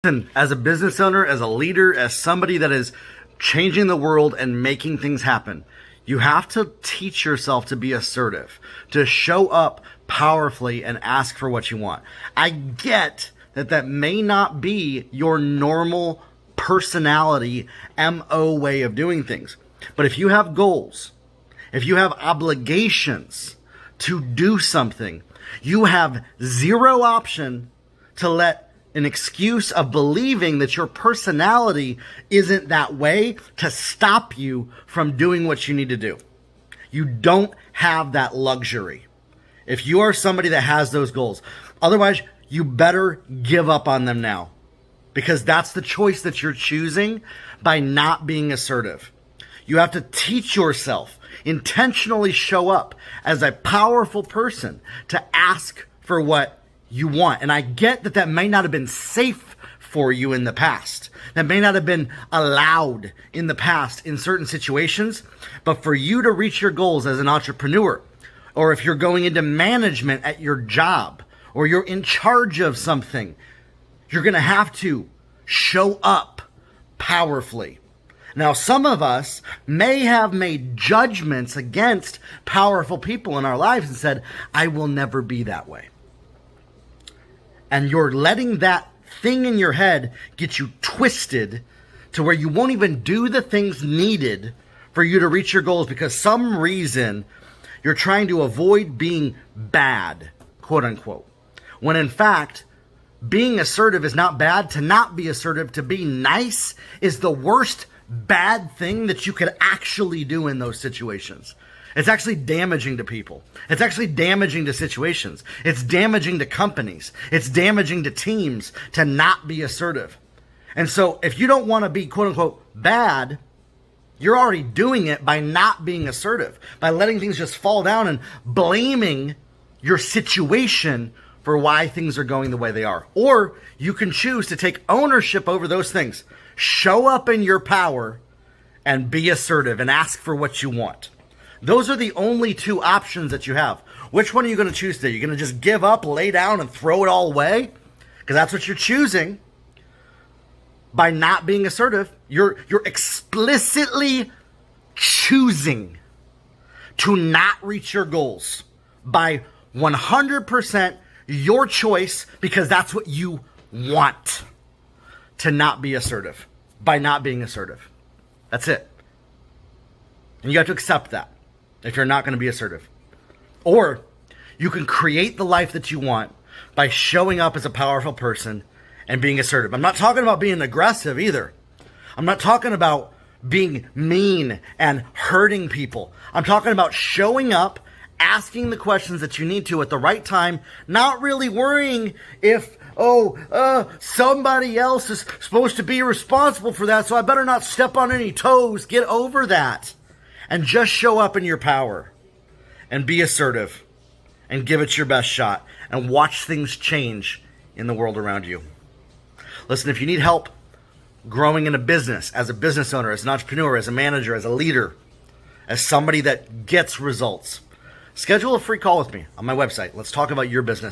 Listen, as a business owner, as a leader, as somebody that is changing the world and making things happen, you have to teach yourself to be assertive, to show up powerfully and ask for what you want. I get that that may not be your normal personality, MO way of doing things. But if you have goals, if you have obligations to do something, you have zero option to let an excuse of believing that your personality isn't that way to stop you from doing what you need to do. You don't have that luxury if you are somebody that has those goals. Otherwise, you better give up on them now, because that's the choice that you're choosing by not being assertive. You have to teach yourself, intentionally show up as a powerful person to ask for what you want. And I get that that may not have been safe for you in the past. That may not have been allowed in the past in certain situations. But for you to reach your goals as an entrepreneur, or if you're going into management at your job, or you're in charge of something, you're going to have to show up powerfully. Now, some of us may have made judgments against powerful people in our lives and said, I will never be that way. And you're letting that thing in your head get you twisted to where you won't even do the things needed for you to reach your goals because some reason you're trying to avoid being bad, quote unquote. When in fact, being assertive is not bad. To not be assertive, to be nice, is the worst bad thing that you could actually do in those situations. It's actually damaging to people. It's actually damaging to situations. It's damaging to companies. It's damaging to teams to not be assertive. And so if you don't want to be quote unquote bad, you're already doing it by not being assertive, by letting things just fall down and blaming your situation for why things are going the way they are. Or you can choose to take ownership over those things, show up in your power, and be assertive and ask for what you want. Those are the only two options that you have. Which one are you going to choose today? You're going to just give up, lay down, and throw it all away? Because that's what you're choosing by not being assertive. You're explicitly choosing to not reach your goals by 100% your choice, because that's what you want, to not be assertive by not being assertive. That's it. And you have to accept that if you're not going to be assertive. Or you can create the life that you want by showing up as a powerful person and being assertive. I'm not talking about being aggressive either. I'm not talking about being mean and hurting people. I'm talking about showing up, asking the questions that you need to at the right time, not really worrying if, somebody else is supposed to be responsible for that, so I better not step on any toes. Get over that. And just show up in your power and be assertive and give it your best shot and watch things change in the world around you. Listen, if you need help growing in a business, as a business owner, as an entrepreneur, as a manager, as a leader, as somebody that gets results, schedule a free call with me on my website. Let's talk about your business.